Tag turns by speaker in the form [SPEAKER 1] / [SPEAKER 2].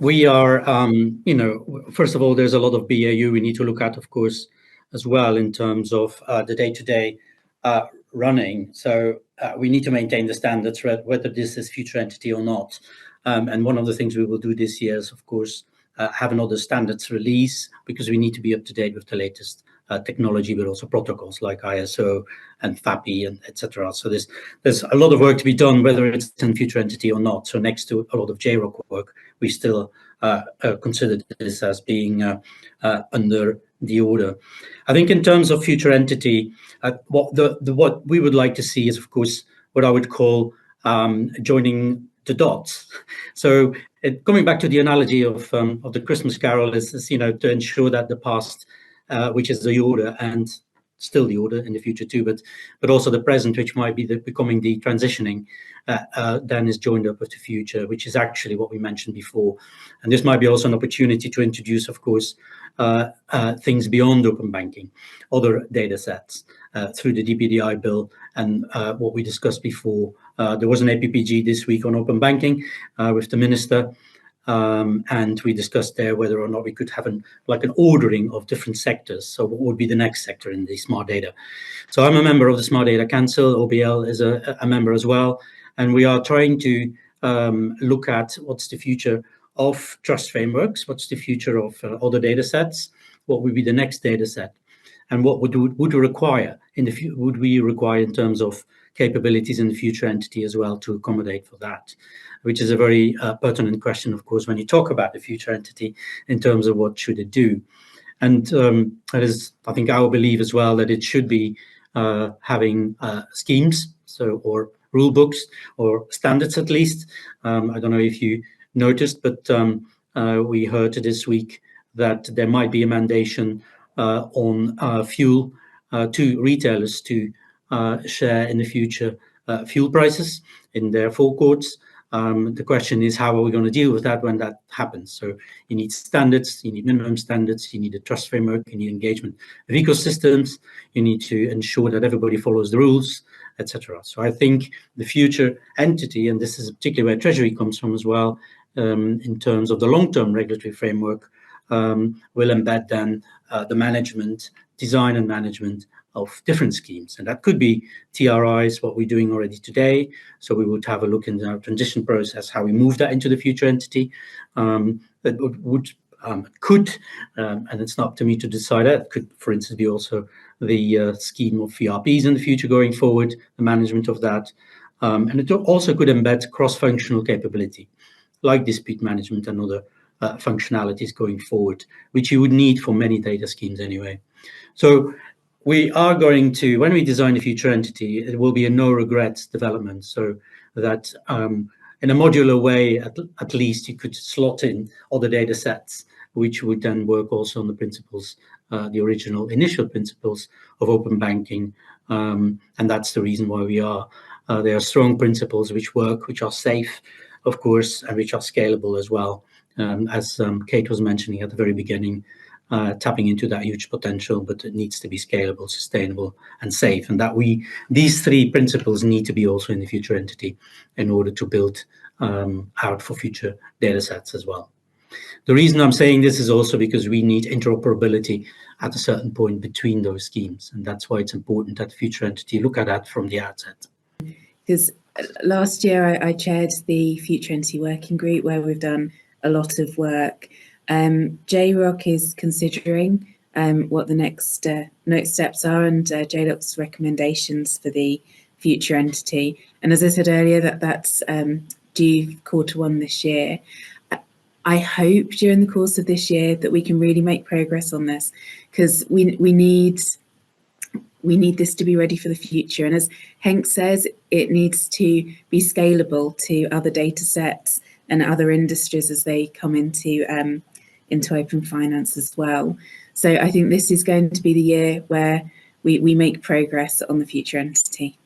[SPEAKER 1] we are, first of all, there's a lot of BAU we need to look at, of course, as well in terms of the day-to-day running. So we need to maintain the standards, whether this is future entity or not. And one of the things we will do this year is, of course, have another standards release, because we need to be up to date with the latest technology, but also protocols like ISO and FAPI and etc. So there's a lot of work to be done, whether it's in future entity or not. So next to a lot of JROC work, we still consider this as being under the order. I think in terms of future entity, what we would like to see is, of course, what I would call joining the dots. So coming back to the analogy of the Christmas Carol is to ensure that the past, which is the order and still the order in the future too, but also the present, which might be becoming the transitioning, then is joined up with the future, which is actually what we mentioned before. And this might be also an opportunity to introduce, of course, things beyond open banking, other data sets through the DPDI bill and what we discussed before. There was an APPG this week on open banking with the minister, and we discussed there whether or not we could have an ordering of different sectors. So what would be the next sector in the smart data? So I'm a member of the Smart Data Council. OBL is a member as well, and we are trying to look at what's the future of trust frameworks, what's the future of other data sets, what would be the next data set, and what would we require in terms of capabilities in the future entity as well to accommodate for that, which is a very pertinent question, of course, when you talk about the future entity in terms of what should it do. And that is, I think, our belief as well, that it should be having schemes, or rule books or standards at least. I don't know if you noticed, but we heard this week that there might be a mandation on fuel to retailers to share in the future fuel prices in their forecourts. The question is, how are we going to deal with that when that happens? So you need standards, you need minimum standards, you need a trust framework, you need engagement of ecosystems, you need to ensure that everybody follows the rules, etc. So I think the future entity, and this is particularly where Treasury comes from as well, in terms of the long-term regulatory framework, will embed then the management, design and management of different schemes. And that could be TRIs, what we're doing already today. So we would have a look in our transition process, how we move that into the future entity. That could, and it's not up to me to decide that, could, for instance, be also the scheme of VRPs in the future going forward, the management of that. And it also could embed cross-functional capability, like dispute management and other functionalities going forward, which you would need for many data schemes anyway. So we are going to, when we design the future entity, it will be a no regrets development, so that in a modular way, at least you could slot in other data sets, which would then work also on the principles, the original initial principles of open banking. And that's the reason why there are strong principles which work, which are safe, of course, and which are scalable as well. As Kate was mentioning at the very beginning, tapping into that huge potential, but it needs to be scalable, sustainable, and safe. And that these three principles need to be also in the future entity in order to build out for future data sets as well. The reason I'm saying this is also because we need interoperability at a certain point between those schemes. And that's why it's important that the future entity look at that from the outset.
[SPEAKER 2] Because last year I chaired the Future Entity Working Group, where we've done a lot of work. JROC is considering what the next steps are, and JROC's recommendations for the future entity. And as I said earlier, that's due Q1 this year. I hope during the course of this year that we can really make progress on this, because we need this to be ready for the future. And as Henk says, it needs to be scalable to other data sets and other industries as they come into open finance as well. So I think this is going to be the year where we make progress on the future entity.